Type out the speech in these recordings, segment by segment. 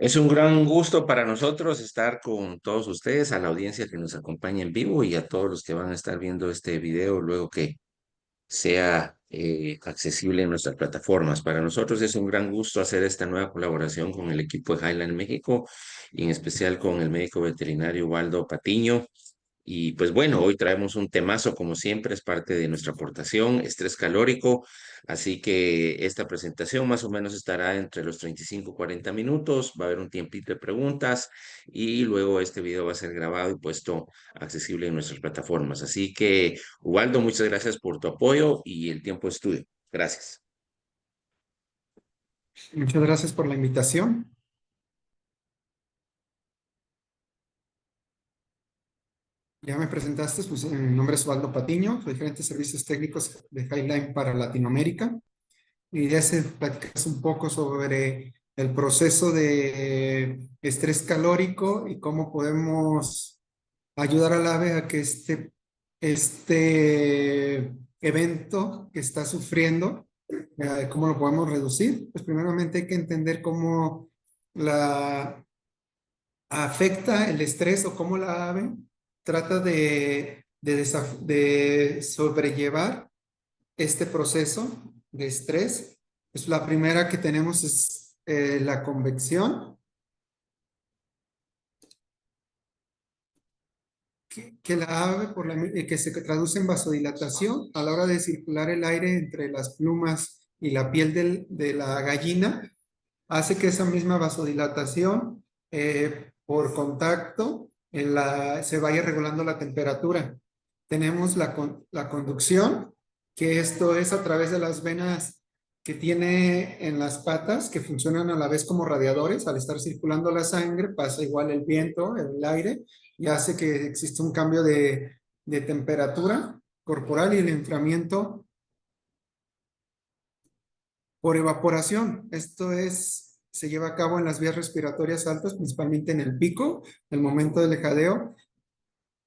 Es un gran gusto para nosotros estar con todos ustedes, a la audiencia que nos acompaña en vivo y a todos los que van a estar viendo este video luego que sea accesible en nuestras plataformas. Para nosotros es un gran gusto hacer esta nueva colaboración con el equipo de Highland México y en especial con el médico veterinario Waldo Patiño. Y pues bueno, hoy traemos un temazo, como siempre, es parte de nuestra aportación, estrés calórico, así que esta presentación más o menos estará entre los 35 y 40 minutos, va a haber un tiempito de preguntas y luego este video va a ser grabado y puesto accesible en nuestras plataformas. Así que, Ubaldo, muchas gracias por tu apoyo y el tiempo de estudio. Gracias. Muchas gracias por la invitación. Ya me presentaste, pues mi nombre es Osvaldo Patiño, soy gerente de servicios técnicos de Highline para Latinoamérica. Y ya se platicas un poco sobre el proceso de estrés calórico y cómo podemos ayudar al ave a que este evento que está sufriendo, cómo lo podemos reducir. Pues primeramente hay que entender cómo la afecta el estrés o cómo la ave trata de sobrellevar este proceso de estrés. Pues la primera que tenemos es la convección, que la ave, que se traduce en vasodilatación a la hora de circular el aire entre las plumas y la piel de la gallina, hace que esa misma vasodilatación por contacto se vaya regulando la temperatura. Tenemos la conducción, que esto es a través de las venas que tiene en las patas, que funcionan a la vez como radiadores. Al estar circulando la sangre, pasa igual el viento, el aire, y hace que exista un cambio de temperatura corporal y el enfriamiento por evaporación. Esto se lleva a cabo en las vías respiratorias altas, principalmente en el pico, el momento del jadeo.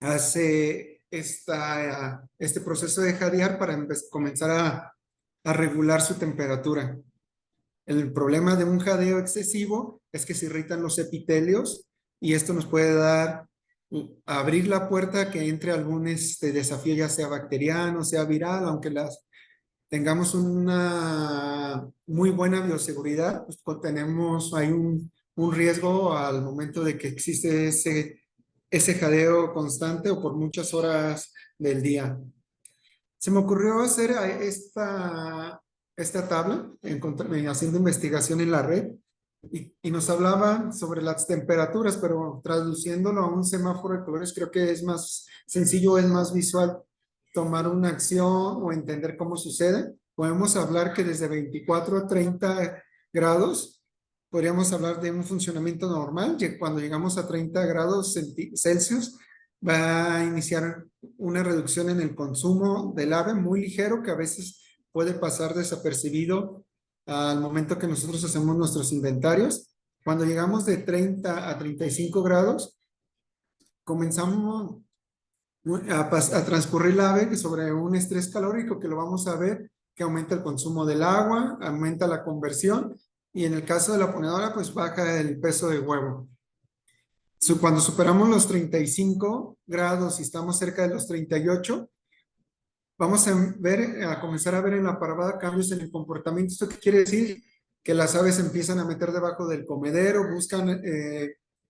Hace este proceso de jadear para comenzar a regular su temperatura. El problema de un jadeo excesivo es que se irritan los epitelios y esto nos puede abrir la puerta a que entre algún desafío, ya sea bacteriano, sea viral, aunque tengamos una muy buena bioseguridad, pues hay un riesgo al momento de que existe ese jadeo constante o por muchas horas del día. Se me ocurrió hacer esta tabla, haciendo investigación en la red, y nos hablaba sobre las temperaturas, pero traduciéndolo a un semáforo de colores, creo que es más sencillo, es más visual tomar una acción o entender cómo sucede. Podemos hablar que desde 24 a 30 grados, podríamos hablar de un funcionamiento normal, y cuando llegamos a 30 grados Celsius, va a iniciar una reducción en el consumo del ave muy ligero que a veces puede pasar desapercibido al momento que nosotros hacemos nuestros inventarios. Cuando llegamos de 30 a 35 grados, comenzamos a transcurrir la ave sobre un estrés calórico que lo vamos a ver, que aumenta el consumo del agua, aumenta la conversión y en el caso de la ponedora, pues baja el peso de huevo. Cuando superamos los 35 grados y estamos cerca de los 38, vamos a comenzar a ver en la parvada cambios en el comportamiento. ¿Esto qué quiere decir? Que las aves empiezan a meter debajo del comedero, buscan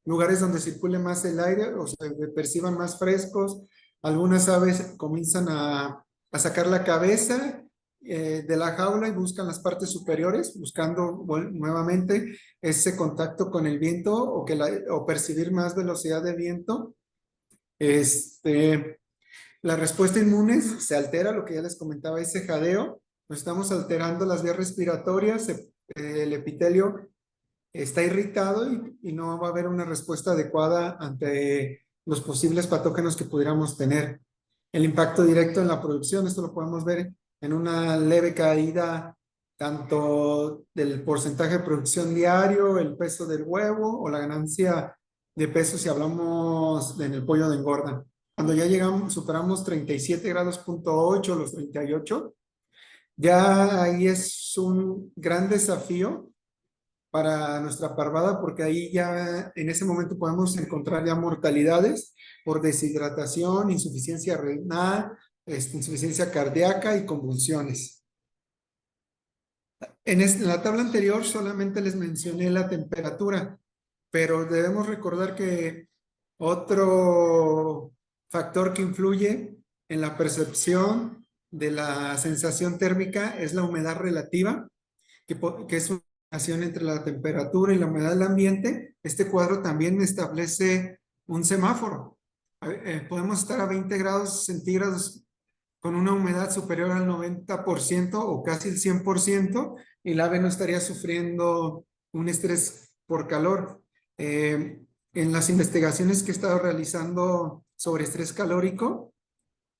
lugares donde circule más el aire o se perciban más frescos. Algunas aves comienzan a sacar la cabeza de la jaula y buscan las partes superiores, buscando nuevamente ese contacto con el viento o percibir más velocidad de viento. La respuesta inmune se altera, lo que ya les comentaba, ese jadeo, pues estamos alterando las vías respiratorias, el epitelio está irritado y no va a haber una respuesta adecuada ante los posibles patógenos que pudiéramos tener. El impacto directo en la producción, esto lo podemos ver en una leve caída tanto del porcentaje de producción diario, el peso del huevo o la ganancia de peso si hablamos en el pollo de engorda. Cuando ya superamos 37 grados punto 8, los 38, ya ahí es un gran desafío para nuestra parvada, porque ahí ya en ese momento podemos encontrar ya mortalidades por deshidratación, insuficiencia renal, insuficiencia cardíaca y convulsiones. En la tabla anterior solamente les mencioné la temperatura, pero debemos recordar que otro factor que influye en la percepción de la sensación térmica es la humedad relativa, que es una relación entre la temperatura y la humedad del ambiente. Este cuadro también establece un semáforo. Podemos estar a 20 grados centígrados con una humedad superior al 90% o casi el 100%, y el ave no estaría sufriendo un estrés por calor. En las investigaciones que he estado realizando sobre estrés calórico,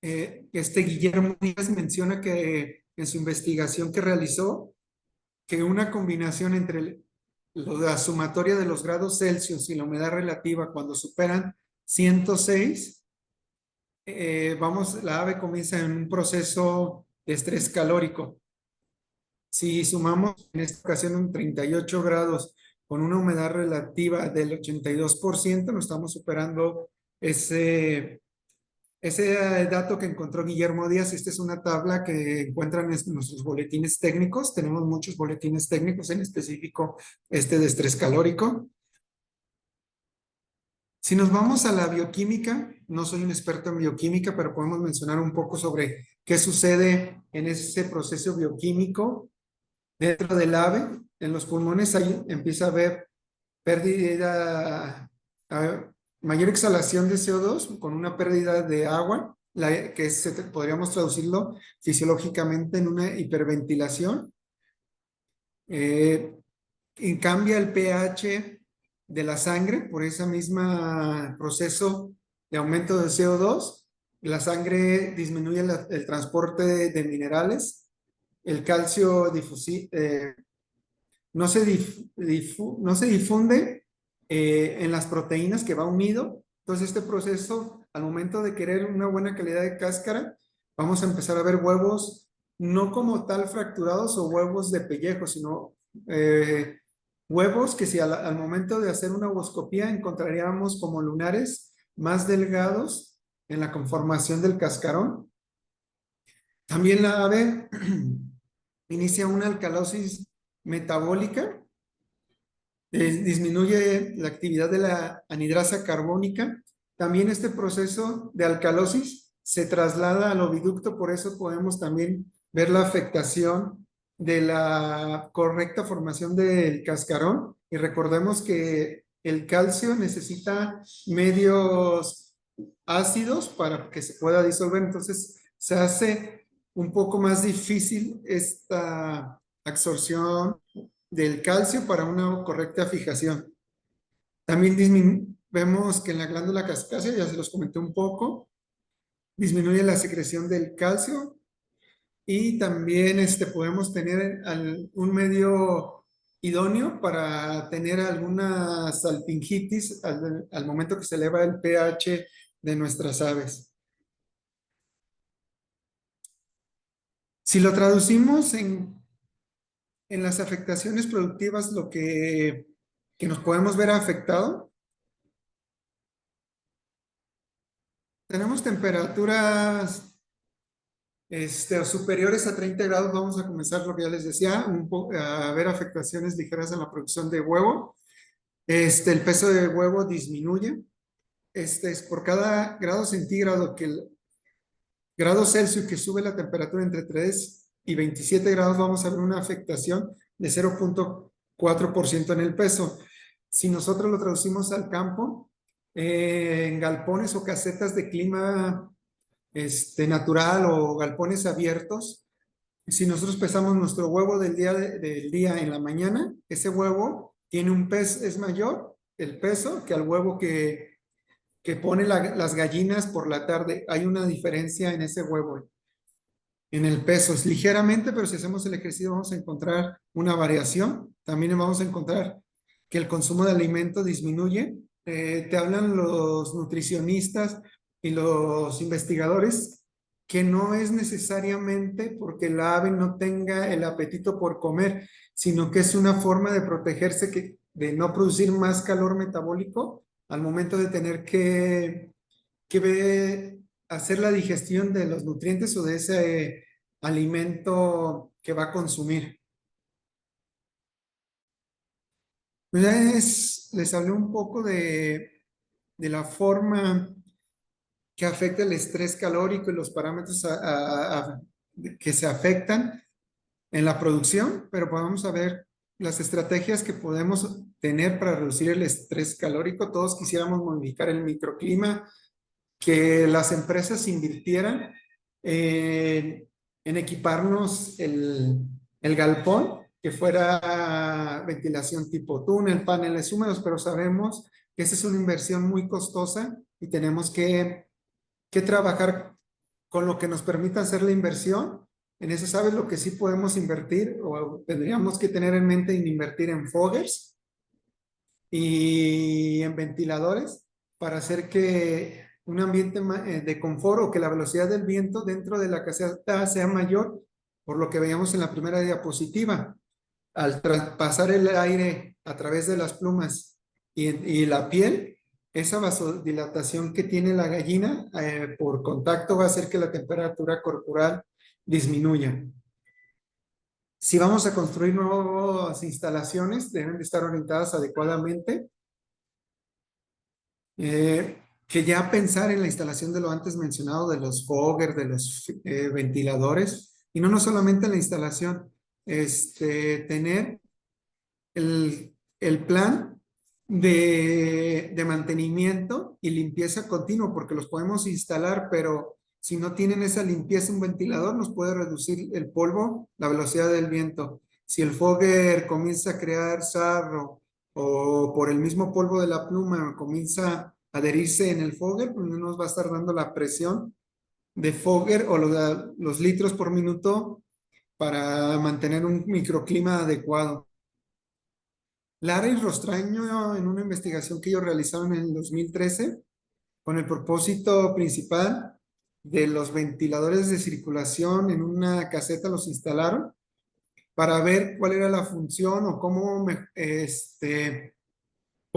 Guillermo Díaz menciona que en su investigación que realizó, que una combinación entre la sumatoria de los grados Celsius y la humedad relativa cuando superan 106, la ave comienza en un proceso de estrés calórico. Si sumamos en esta ocasión un 38 grados con una humedad relativa del 82%, nos estamos superando ese dato que encontró Guillermo Díaz. Esta es una tabla que encuentran en nuestros boletines técnicos. Tenemos muchos boletines técnicos, en específico de estrés calórico. Si nos vamos a la bioquímica, no soy un experto en bioquímica, pero podemos mencionar un poco sobre qué sucede en ese proceso bioquímico dentro del ave. En los pulmones ahí empieza a haber pérdida, mayor exhalación de CO2 con una pérdida de agua, que podríamos traducirlo fisiológicamente en una hiperventilación. Cambia el pH de la sangre por ese mismo proceso de aumento del CO2. La sangre disminuye el transporte de minerales. El calcio no se difunde en las proteínas, que va unido. Entonces este proceso, al momento de querer una buena calidad de cáscara, vamos a empezar a ver huevos no como tal fracturados o huevos de pellejo, sino huevos que si al momento de hacer una ovoscopía encontraríamos como lunares más delgados en la conformación del cascarón. También la ave inicia una alcalosis metabólica, disminuye la actividad de la anhidrasa carbónica. También este proceso de alcalosis se traslada al oviducto, por eso podemos también ver la afectación de la correcta formación del cascarón. Y recordemos que el calcio necesita medios ácidos para que se pueda disolver, entonces se hace un poco más difícil esta absorción del calcio para una correcta fijación. También vemos que en la glándula cascácea, ya se los comenté un poco, disminuye la secreción del calcio, y también podemos tener un medio idóneo para tener alguna salpingitis al momento que se eleva el pH de nuestras aves. Si lo traducimos en las afectaciones productivas, lo que nos podemos ver afectado, tenemos temperaturas superiores a 30 grados, vamos a comenzar lo que ya les decía, a ver afectaciones ligeras en la producción de huevo. El peso de huevo disminuye. Es por cada grado centígrado grado Celsius que sube la temperatura entre 3 y 27 grados, vamos a ver una afectación de 0.4% en el peso. Si nosotros lo traducimos al campo, en galpones o casetas de clima natural o galpones abiertos, si nosotros pesamos nuestro huevo del día en la mañana, ese huevo tiene un peso, es mayor el peso que al huevo que ponen las gallinas por la tarde. Hay una diferencia en ese huevo, en el peso, es ligeramente, pero si hacemos el ejercicio vamos a encontrar una variación. También vamos a encontrar que el consumo de alimento disminuye. Te hablan los nutricionistas y los investigadores que no es necesariamente porque la ave no tenga el apetito por comer, sino que es una forma de protegerse de no producir más calor metabólico al momento de tener hacer la digestión de los nutrientes o de ese alimento que va a consumir. Les hablé un poco de la forma que afecta el estrés calórico y los parámetros que se afectan en la producción, pero vamos a ver las estrategias que podemos tener para reducir el estrés calórico. Todos quisiéramos modificar el microclima, que las empresas invirtieran en equiparnos el galpón, que fuera ventilación tipo túnel, paneles húmedos, pero sabemos que esa es una inversión muy costosa y tenemos que trabajar con lo que nos permita hacer la inversión. En eso, ¿sabes lo que sí podemos invertir o tendríamos que tener en mente invertir en foggers y en ventiladores para hacer que un ambiente de confort o que la velocidad del viento dentro de la caseta sea mayor, por lo que veíamos en la primera diapositiva? Al traspasar el aire a través de las plumas y la piel, esa vasodilatación que tiene la gallina por contacto va a hacer que la temperatura corporal disminuya. Si vamos a construir nuevas instalaciones, deben de estar orientadas adecuadamente. Que ya pensar en la instalación de lo antes mencionado, de los fogger, de los ventiladores, y no solamente en la instalación, tener el plan de mantenimiento y limpieza continua, porque los podemos instalar, pero si no tienen esa limpieza, un ventilador nos puede reducir el polvo, la velocidad del viento. Si el fogger comienza a crear sarro o por el mismo polvo de la pluma comienza a adherirse en el fogger, pues no nos va a estar dando la presión de fogger o los litros por minuto para mantener un microclima adecuado. Lara y Rostraño, en una investigación que ellos realizaron en el 2013, con el propósito principal de los ventiladores de circulación en una caseta, los instalaron para ver cuál era la función o cuál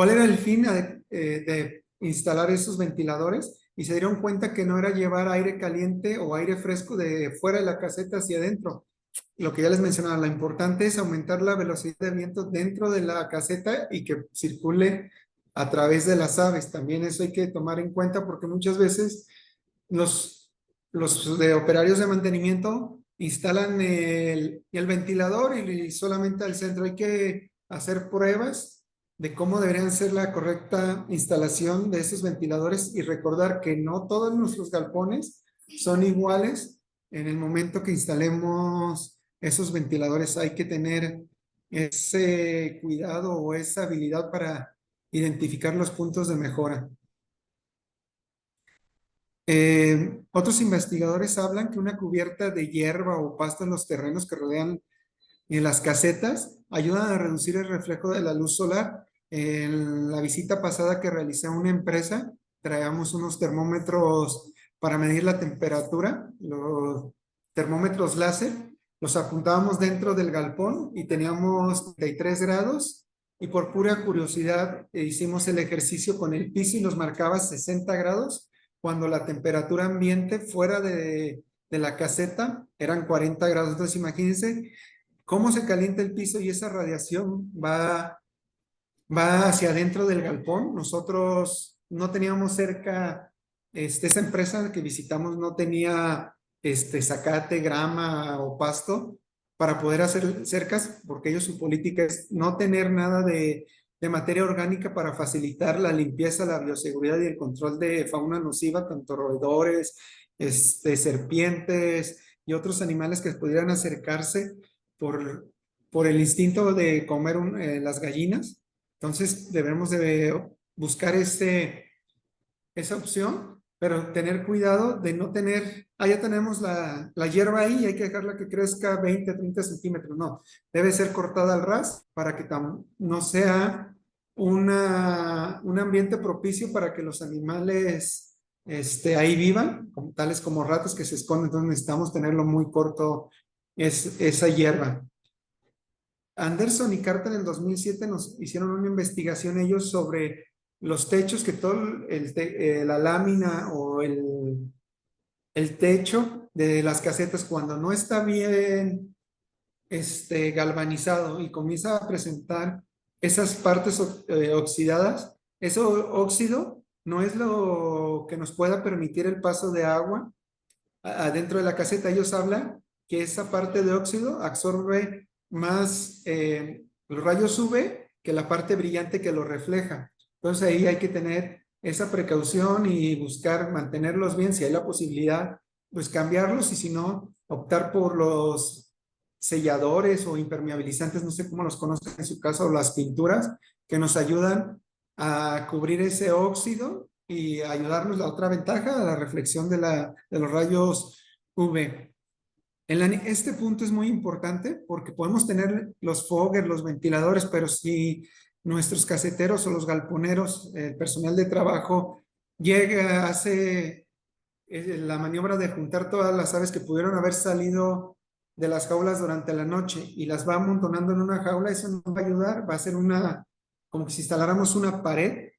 era el fin de instalar esos ventiladores, y se dieron cuenta que no era llevar aire caliente o aire fresco de fuera de la caseta hacia adentro. Lo que ya les mencionaba, lo importante es aumentar la velocidad de viento dentro de la caseta y que circule a través de las aves. También eso hay que tomar en cuenta porque muchas veces los de operarios de mantenimiento instalan el ventilador y solamente al centro. Hay que hacer pruebas de cómo deberían ser la correcta instalación de esos ventiladores y recordar que no todos nuestros galpones son iguales. En el momento que instalemos esos ventiladores hay que tener ese cuidado o esa habilidad para identificar los puntos de mejora. Otros investigadores hablan que una cubierta de hierba o pasto en los terrenos que rodean las casetas ayudan a reducir el reflejo de la luz solar. En la visita pasada que realicé a una empresa, traíamos unos termómetros para medir la temperatura, los termómetros láser, los apuntábamos dentro del galpón y teníamos 33 grados, y por pura curiosidad hicimos el ejercicio con el piso y nos marcaba 60 grados cuando la temperatura ambiente fuera de la caseta eran 40 grados. Entonces imagínense cómo se calienta el piso y esa radiación va hacia adentro del galpón. Nosotros no teníamos cerca, esa empresa que visitamos no tenía zacate, grama o pasto para poder hacer cercas, porque ellos su política es no tener nada de materia orgánica para facilitar la limpieza, la bioseguridad y el control de fauna nociva, tanto roedores, serpientes y otros animales que pudieran acercarse por el instinto de comer las gallinas. Entonces debemos de buscar esa opción, pero tener cuidado de no tener, ya tenemos la hierba ahí y hay que dejarla que crezca 20, 30 centímetros. No, debe ser cortada al ras para que no sea un ambiente propicio para que los animales ahí vivan, tales como ratas que se esconden. Entonces necesitamos tenerlo muy corto, esa hierba. Anderson y Carter en el 2007 nos hicieron una investigación ellos sobre los techos, que todo la lámina o el techo de las casetas, cuando no está bien galvanizado y comienza a presentar esas partes oxidadas, ese óxido no es lo que nos pueda permitir el paso de agua adentro de la caseta. Ellos hablan que esa parte de óxido absorbe más los rayos UV que la parte brillante que lo refleja. Entonces ahí hay que tener esa precaución y buscar mantenerlos bien. Si hay la posibilidad, pues cambiarlos, y si no, optar por los selladores o impermeabilizantes, no sé cómo los conocen en su caso, o las pinturas que nos ayudan a cubrir ese óxido y ayudarnos. La otra ventaja, la reflexión de los rayos UV. Este punto es muy importante porque podemos tener los foggers, los ventiladores, pero si nuestros caseteros o los galponeros, el personal de trabajo, llega, hace la maniobra de juntar todas las aves que pudieron haber salido de las jaulas durante la noche y las va amontonando en una jaula, eso nos va a ayudar. Va a ser como que si instaláramos una pared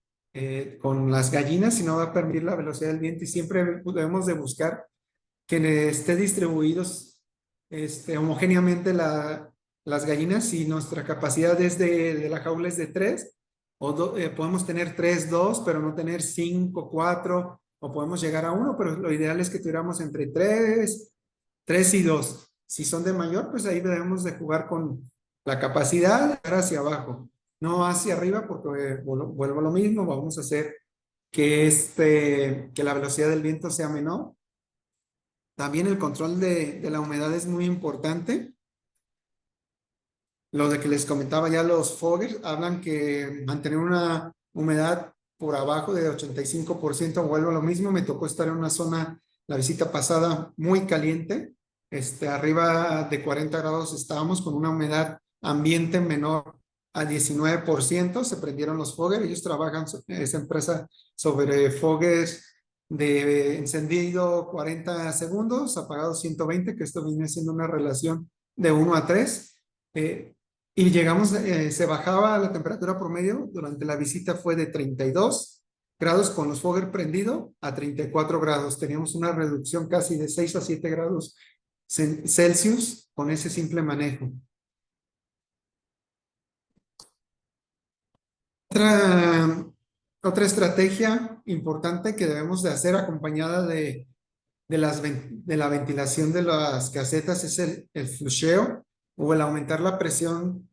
con las gallinas, y no va a permitir la velocidad del viento, y siempre debemos de buscar que esté distribuidos homogéneamente las gallinas. Y nuestra capacidad es de la jaula es de 3, o podemos tener 3, 2, pero no tener 5, 4, o podemos llegar a 1, pero lo ideal es que tuviéramos entre 3 y 2. Si son de mayor, pues ahí debemos de jugar con la capacidad hacia abajo, no hacia arriba, porque vuelvo a lo mismo, vamos a hacer que la velocidad del viento sea menor. También el control de la humedad es muy importante. Lo de que les comentaba ya, los foggers hablan que mantener una humedad por abajo de 85%, vuelvo a lo mismo. Me tocó estar en una zona la visita pasada muy caliente, arriba de 40 grados estábamos, con una humedad ambiente menor a 19%. Se prendieron los foggers. Ellos trabajan, esa empresa, sobre foggers de encendido 40 segundos, apagado 120, que esto viene siendo una relación de 1 a 3. Y llegamos, se bajaba la temperatura promedio durante la visita, fue de 32 grados con los fogger prendido a 34 grados. Teníamos una reducción casi de 6 a 7 grados Celsius con ese simple manejo. Otra estrategia importante que debemos de hacer, acompañada de la ventilación de las casetas, es el flusheo, o el aumentar la presión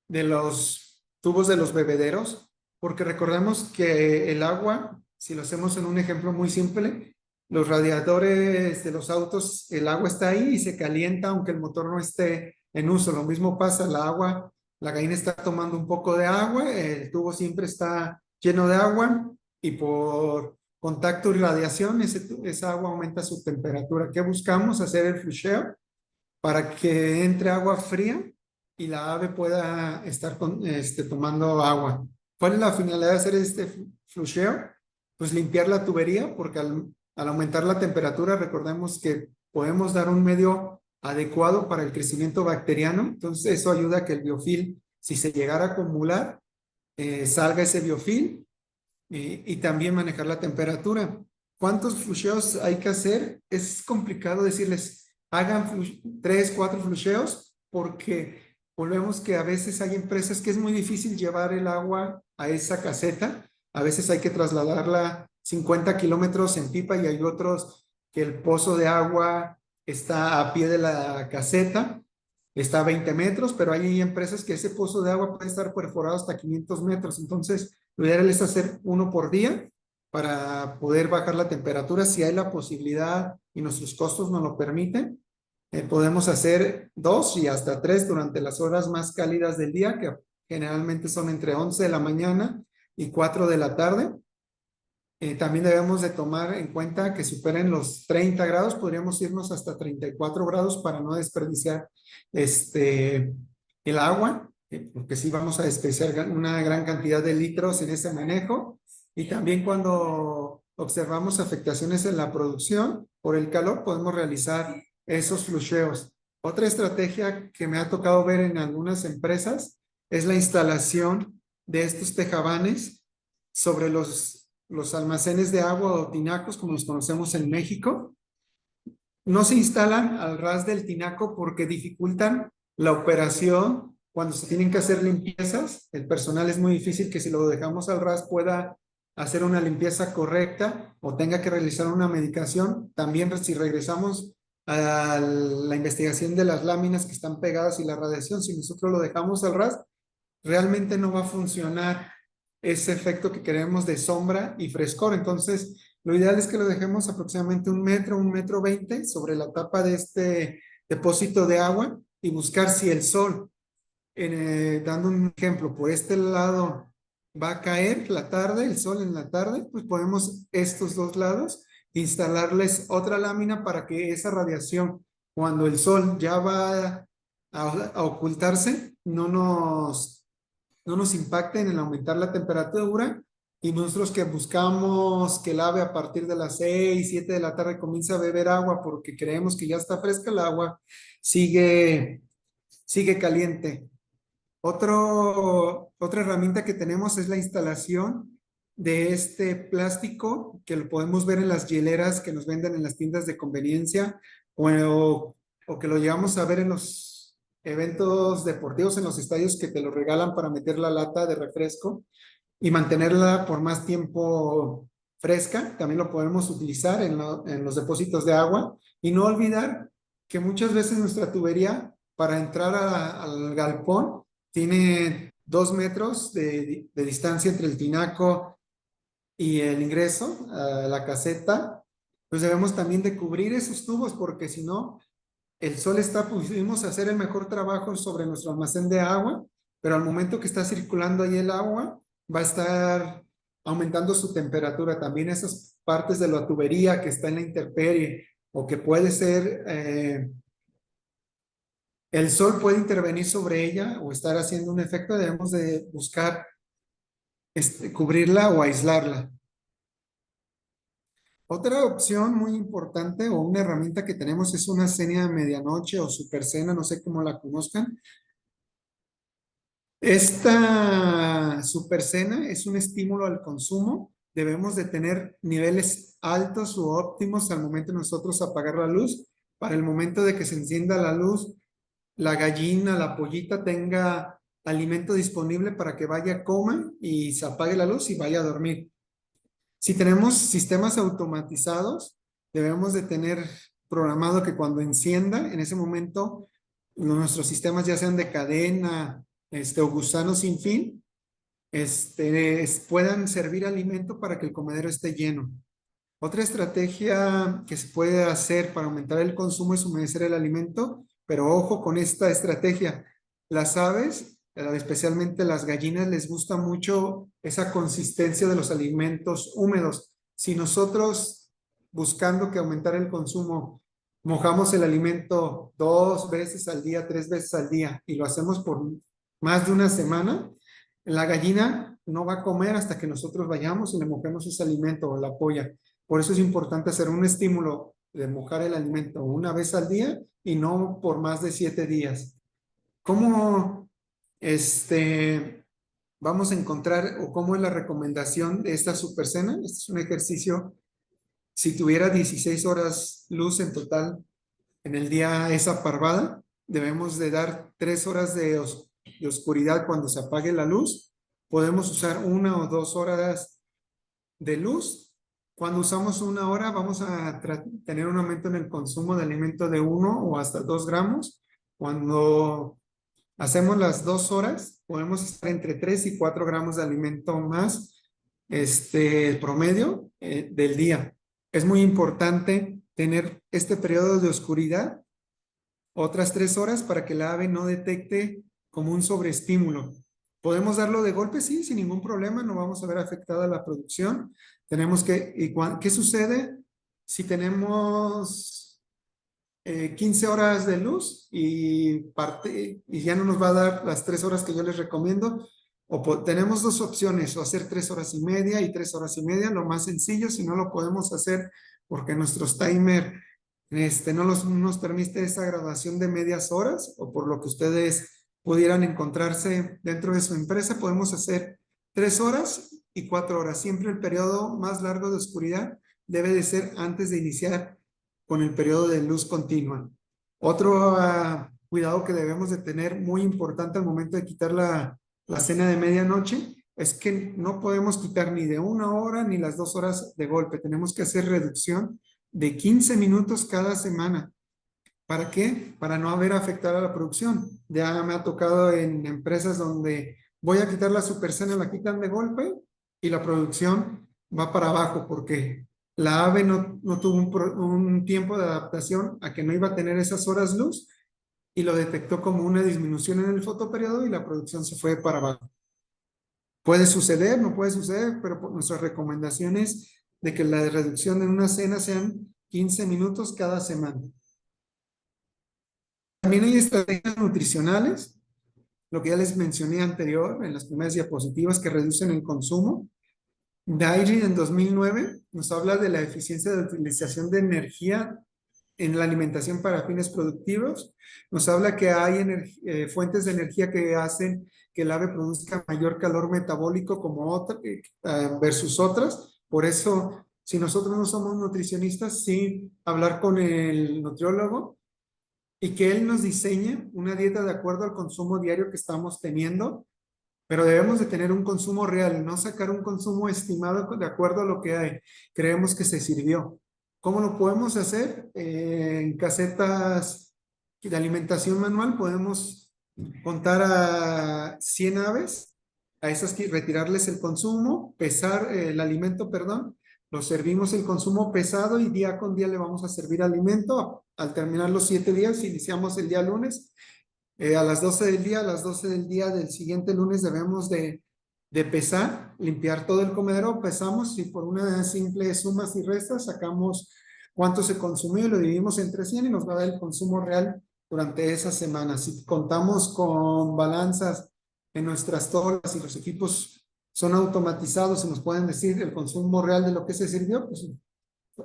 de los tubos de los bebederos, porque recordemos que el agua, si lo hacemos en un ejemplo muy simple, los radiadores de los autos, el agua está ahí y se calienta aunque el motor no esté en uso. Lo mismo pasa, la gallina está tomando un poco de agua, el tubo siempre está lleno de agua, y por contacto y radiación, esa agua aumenta su temperatura. ¿Qué buscamos? Hacer el flusheo para que entre agua fría y la ave pueda estar tomando agua. ¿Cuál es la finalidad de hacer este flusheo? Pues limpiar la tubería, porque al aumentar la temperatura, recordemos que podemos dar un medio adecuado para el crecimiento bacteriano. Entonces eso ayuda a que el biofil, si se llegara a acumular, salga ese biofil, y también manejar la temperatura. ¿Cuántos flusheos hay que hacer? Es complicado decirles, hagan 3, 4 flusheos, porque volvemos que a veces hay empresas que es muy difícil llevar el agua a esa caseta. A veces hay que trasladarla 50 kilómetros en pipa, y hay otros que el pozo de agua está a pie de la caseta, está a 20 metros, pero hay empresas que ese pozo de agua puede estar perforado hasta 500 metros. Entonces, lo ideal es hacer uno por día para poder bajar la temperatura. Si hay la posibilidad y nuestros costos nos lo permiten, podemos hacer 2 y hasta 3 durante las horas más cálidas del día, que generalmente son entre 11 de la mañana y 4 de la tarde. También debemos de tomar en cuenta que superen los 30 grados, podríamos irnos hasta 34 grados para no desperdiciar el agua, porque sí vamos a desperdiciar una gran cantidad de litros en ese manejo. Y también cuando observamos afectaciones en la producción, por el calor podemos realizar esos flusheos. Otra estrategia que me ha tocado ver en algunas empresas es la instalación de estos tejabanes sobre los almacenes de agua o tinacos, como los conocemos en México. No se instalan al ras del tinaco porque dificultan la operación cuando se tienen que hacer limpiezas. El personal es muy difícil que si lo dejamos al ras pueda hacer una limpieza correcta o tenga que realizar una medicación. También si regresamos a la investigación de las láminas que están pegadas y la radiación, si nosotros lo dejamos al ras, realmente no va a funcionar ese efecto que queremos de sombra y frescor. Entonces, lo ideal es que lo dejemos aproximadamente 1 metro, 1,20 m sobre la tapa de este depósito de agua y buscar si el sol, dando un ejemplo, por este lado va a caer la tarde, el sol en la tarde, pues podemos estos dos lados instalarles otra lámina para que esa radiación, cuando el sol ya va a ocultarse, no nos impacten en aumentar la temperatura y nosotros que buscamos que el ave a partir de las 6, 7 de la tarde comience a beber agua porque creemos que ya está fresca el agua, sigue caliente. Otra herramienta que tenemos es la instalación de este plástico que lo podemos ver en las hieleras que nos venden en las tiendas de conveniencia o que lo llevamos a ver en los eventos deportivos, en los estadios que te lo regalan para meter la lata de refresco y mantenerla por más tiempo fresca. También lo podemos utilizar en los depósitos de agua y no olvidar que muchas veces nuestra tubería para entrar al galpón tiene 2 metros de distancia entre el tinaco y el ingreso a la caseta. Pues debemos también de cubrir esos tubos porque si no, el sol pudimos hacer el mejor trabajo sobre nuestro almacén de agua, pero al momento que está circulando ahí el agua, va a estar aumentando su temperatura. También esas partes de la tubería que está en la intemperie o que puede ser, el sol puede intervenir sobre ella o estar haciendo un efecto, debemos de buscar cubrirla o aislarla. Otra opción muy importante o una herramienta que tenemos es una cena de medianoche o super cena, no sé cómo la conozcan. Esta super cena es un estímulo al consumo. Debemos de tener niveles altos o óptimos al momento de nosotros apagar la luz. Para el momento de que se encienda la luz, la gallina, la pollita tenga alimento disponible para que vaya, coma y se apague la luz y vaya a dormir. Si tenemos sistemas automatizados, debemos de tener programado que cuando encienda, en ese momento, nuestros sistemas ya sean de cadena, o gusano sin fin, puedan servir alimento para que el comedero esté lleno. Otra estrategia que se puede hacer para aumentar el consumo es humedecer el alimento, pero ojo con esta estrategia. Las aves, especialmente las gallinas, les gusta mucho esa consistencia de los alimentos húmedos. Si nosotros, buscando que aumentar el consumo, mojamos el alimento 2 veces al día, 3 veces al día y lo hacemos por más de una semana, la gallina no va a comer hasta que nosotros vayamos y le mojemos ese alimento o la polla. Por eso es importante hacer un estímulo de mojar el alimento una vez al día y no por más de 7 días. ¿Cómo vamos a encontrar o cómo es la recomendación de esta super cena? Este es un ejercicio. Si tuviera 16 horas luz en total en el día esa parvada, debemos de dar 3 horas de oscuridad cuando se apague la luz. Podemos usar 1 o 2 horas de luz. Cuando usamos 1 hora, vamos a tener un aumento en el consumo de alimento de 1 o hasta 2 gramos. Cuando hacemos las 2 horas, podemos estar entre 3 y 4 gramos de alimento más, el promedio del día. Es muy importante tener este periodo de oscuridad, otras 3 horas para que la ave no detecte como un sobreestímulo. ¿Podemos darlo de golpe? Sí, sin ningún problema, no vamos a ver afectada la producción. Tenemos que, ¿qué sucede si tenemos 15 horas de luz y ya no nos va a dar las 3 horas que yo les recomiendo? Tenemos dos opciones, o hacer 3 horas y media y 3 horas y media, lo más sencillo. Si no lo podemos hacer porque nuestros timer no nos permite esa graduación de medias horas, o por lo que ustedes pudieran encontrarse dentro de su empresa, podemos hacer 3 horas y 4 horas. Siempre el periodo más largo de oscuridad debe de ser antes de iniciar con el periodo de luz continua. Otro cuidado que debemos de tener muy importante al momento de quitar la cena de medianoche es que no podemos quitar ni de 1 hora ni las 2 horas de golpe. Tenemos que hacer reducción de 15 minutos cada semana. ¿Para qué? Para no haber afectado a la producción. Ya me ha tocado en empresas donde voy a quitar la supercena, la quitan de golpe y la producción va para abajo porque la ave no tuvo un tiempo de adaptación a que no iba a tener esas horas luz y lo detectó como una disminución en el fotoperiodo y la producción se fue para abajo. Puede suceder, no puede suceder, pero nuestras recomendaciones de que la reducción en una cena sean 15 minutos cada semana. También hay estrategias nutricionales, lo que ya les mencioné anterior en las primeras diapositivas, que reducen el consumo. Dairy en 2009 nos habla de la eficiencia de utilización de energía en la alimentación para fines productivos. Nos habla que hay fuentes de energía que hacen que el ave produzca mayor calor metabólico como versus otras. Por eso, si nosotros no somos nutricionistas, sí hablar con el nutriólogo y que él nos diseñe una dieta de acuerdo al consumo diario que estamos teniendo, pero debemos de tener un consumo real, no sacar un consumo estimado de acuerdo a lo que creemos que se sirvió. ¿Cómo lo podemos hacer? En casetas de alimentación manual podemos contar a 100 aves, a esas que retirarles el consumo, pesar el alimento, perdón, los servimos el consumo pesado y día con día le vamos a servir alimento. Al terminar los 7 días, iniciamos el día lunes, a las 12 del día, a las 12 del día del siguiente lunes debemos de pesar, limpiar todo el comedero, pesamos y por una simple sumas y restas sacamos cuánto se consumió y lo dividimos entre 100 y nos va a dar el consumo real durante esa semana. Si contamos con balanzas en nuestras tolas y los equipos son automatizados y nos pueden decir el consumo real de lo que se sirvió, pues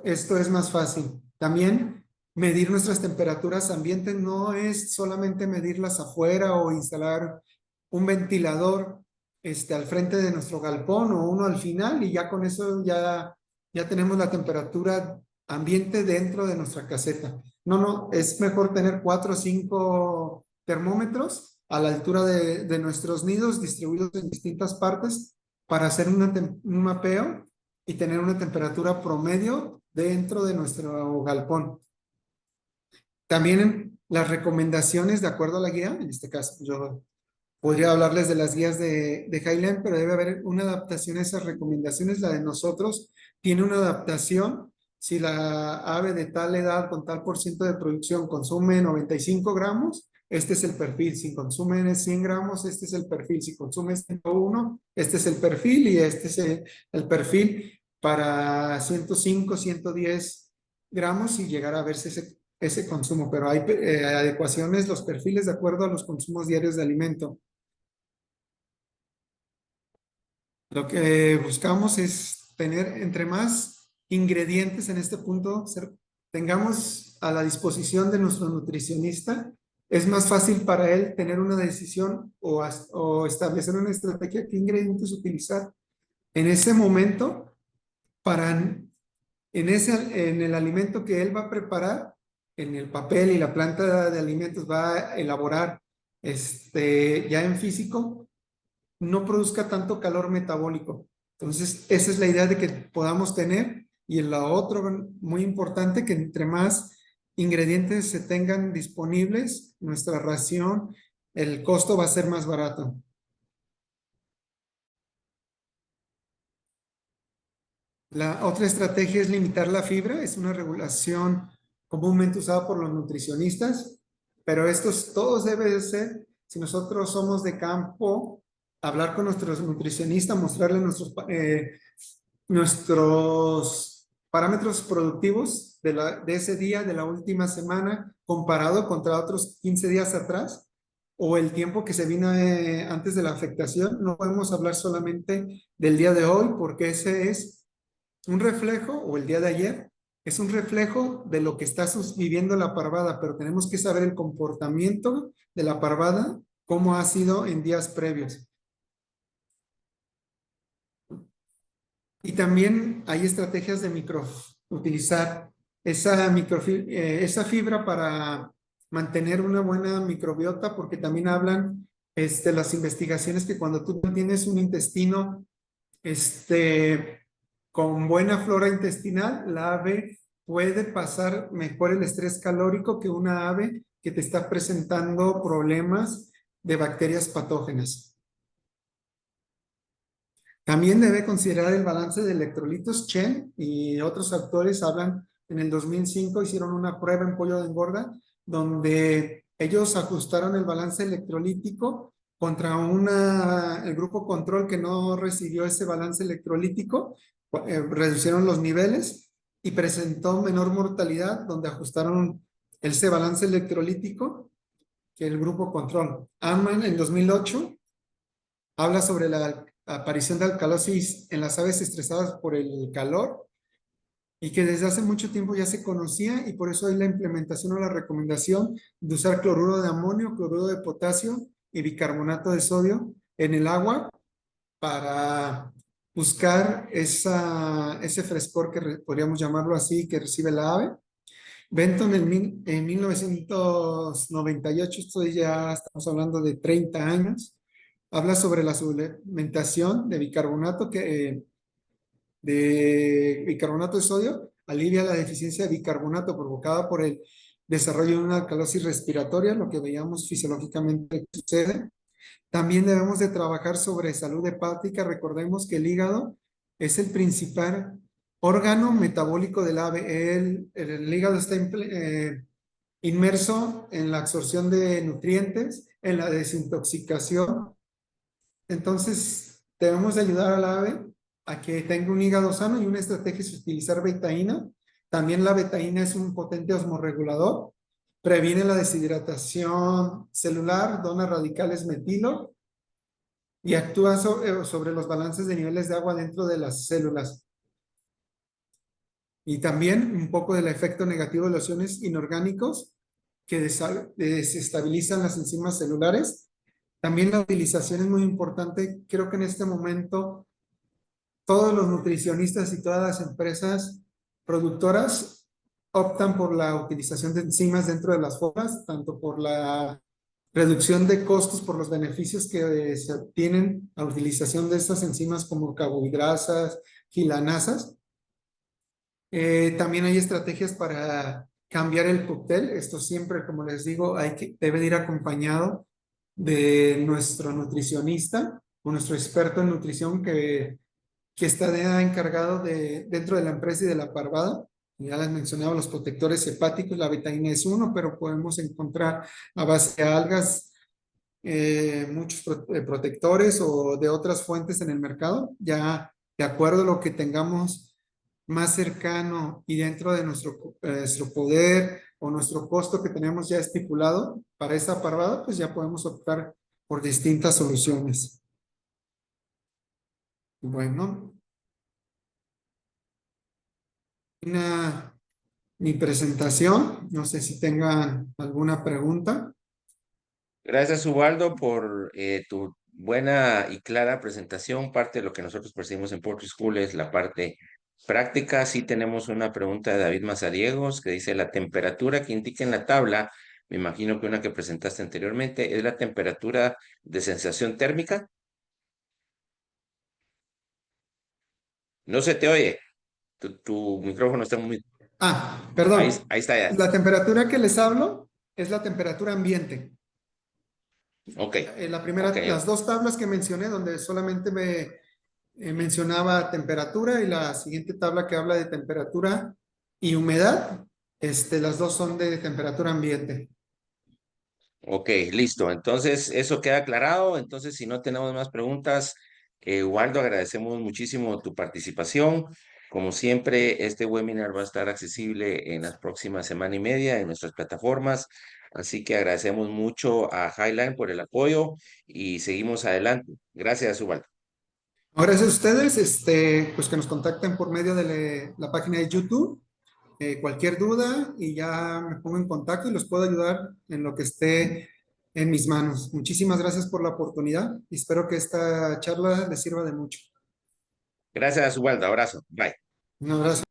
esto es más fácil. También medir nuestras temperaturas ambiente no es solamente medirlas afuera o instalar un ventilador al frente de nuestro galpón o uno al final y ya con eso ya tenemos la temperatura ambiente dentro de nuestra caseta. No, es mejor tener 4 o 5 termómetros a la altura de nuestros nidos distribuidos en distintas partes para hacer un mapeo y tener una temperatura promedio dentro de nuestro galpón. También las recomendaciones de acuerdo a la guía, en este caso yo podría hablarles de las guías de Highland, pero debe haber una adaptación a esas recomendaciones. La de nosotros tiene una adaptación. Si la ave de tal edad con tal por ciento de producción consume 95 gramos, este es el perfil. Si consume 100 gramos, este es el perfil. Si consume 101, este es el perfil y este es el perfil para 105, 110 gramos y llegar a verse ese consumo. Pero hay adecuaciones, los perfiles de acuerdo a los consumos diarios de alimento. Lo que buscamos es tener entre más ingredientes en este punto, tengamos a la disposición de nuestro nutricionista, es más fácil para él tener una decisión o establecer una estrategia, qué ingredientes utilizar en ese momento para en el alimento que él va a preparar, en el papel y la planta de alimentos va a elaborar ya en físico, no produzca tanto calor metabólico. Entonces, esa es la idea de que podamos tener. Y lo otro muy importante, que entre más ingredientes se tengan disponibles, nuestra ración, el costo va a ser más barato. La otra estrategia es limitar la fibra. Es una regulación comúnmente usada por los nutricionistas, pero todos deben de ser, si nosotros somos de campo, hablar con nuestros nutricionistas, mostrarles nuestros parámetros productivos de ese día, de la última semana, comparado contra otros 15 días atrás, o el tiempo que se vino antes de la afectación, no podemos hablar solamente del día de hoy, porque ese es un reflejo, o el día de ayer, es un reflejo de lo que está viviendo la parvada, pero tenemos que saber el comportamiento de la parvada, cómo ha sido en días previos. Y también hay estrategias de utilizar esa fibra para mantener una buena microbiota, porque también hablan las investigaciones que cuando tú tienes un intestino con buena flora intestinal, la ave puede pasar mejor el estrés calórico que una ave que te está presentando problemas de bacterias patógenas. También debe considerar el balance de electrolitos. Chen y otros autores hablan, en el 2005 hicieron una prueba en pollo de engorda donde ellos ajustaron el balance electrolítico contra el grupo control que no recibió ese balance electrolítico, reducieron los niveles y presentó menor mortalidad donde ajustaron ese balance electrolítico que el grupo control. Amman en 2008 habla sobre la aparición de alcalosis en las aves estresadas por el calor y que desde hace mucho tiempo ya se conocía, y por eso hay la implementación o la recomendación de usar cloruro de amonio, cloruro de potasio y bicarbonato de sodio en el agua para buscar ese frescor que podríamos llamarlo así, que recibe la ave. Benton en 1998, esto ya estamos hablando de 30 años, habla sobre la suplementación de bicarbonato de sodio, alivia la deficiencia de bicarbonato provocada por el desarrollo de una alcalosis respiratoria, lo que veíamos fisiológicamente que sucede. También debemos de trabajar sobre salud hepática. Recordemos que el hígado es el principal órgano metabólico del ave. El hígado está inmerso en la absorción de nutrientes, en la desintoxicación. Entonces, debemos de ayudar al ave a que tenga un hígado sano, y una estrategia es utilizar betaína. También la betaína es un potente osmorregulador, previene la deshidratación celular, dona radicales metilo y actúa sobre los balances de niveles de agua dentro de las células. Y también un poco del efecto negativo de los iones inorgánicos que desestabilizan las enzimas celulares. También la utilización es muy importante. Creo que en este momento todos los nutricionistas y todas las empresas productoras optan por la utilización de enzimas dentro de las formas, tanto por la reducción de costos, por los beneficios que se obtienen a la utilización de estas enzimas como carbohidrasas, gilanasas. También hay estrategias para cambiar el cóctel. Esto siempre, como les digo, debe de ir acompañado de nuestro nutricionista o nuestro experto en nutrición que está encargado dentro de la empresa y de la parvada. Ya les mencionaba los protectores hepáticos, la betaína es uno, pero podemos encontrar a base de algas muchos protectores o de otras fuentes en el mercado, ya de acuerdo a lo que tengamos más cercano y dentro de nuestro poder o nuestro costo que tenemos ya estipulado para esa parvada, pues ya podemos optar por distintas soluciones. Bueno, mi presentación. No sé si tengan alguna pregunta. Gracias, Ubaldo, por tu buena y clara presentación. Parte de lo que nosotros percibimos en Poultry School es la parte práctica. Sí tenemos una pregunta de David Mazariegos que dice, la temperatura que indica en la tabla, me imagino que una que presentaste anteriormente, ¿es la temperatura de sensación térmica? No se te oye. Tu micrófono está muy... Perdón. Ahí está ya. La temperatura que les hablo es la temperatura ambiente. Ok, ok. Las dos tablas que mencioné, donde solamente me mencionaba temperatura, y la siguiente tabla que habla de temperatura y humedad, las dos son de temperatura ambiente. Ok, listo. Entonces, eso queda aclarado. Entonces, si no tenemos más preguntas, Waldo, agradecemos muchísimo tu participación. Como siempre, este webinar va a estar accesible en las próximas semana y media en nuestras plataformas. Así que agradecemos mucho a Highline por el apoyo y seguimos adelante. Gracias, Ubaldo. Ahora es ustedes, pues que nos contacten por medio de la página de YouTube. Cualquier duda y ya me pongo en contacto y los puedo ayudar en lo que esté en mis manos. Muchísimas gracias por la oportunidad y espero que esta charla les sirva de mucho. Gracias, Ubaldo. Abrazo. Bye. Un abrazo.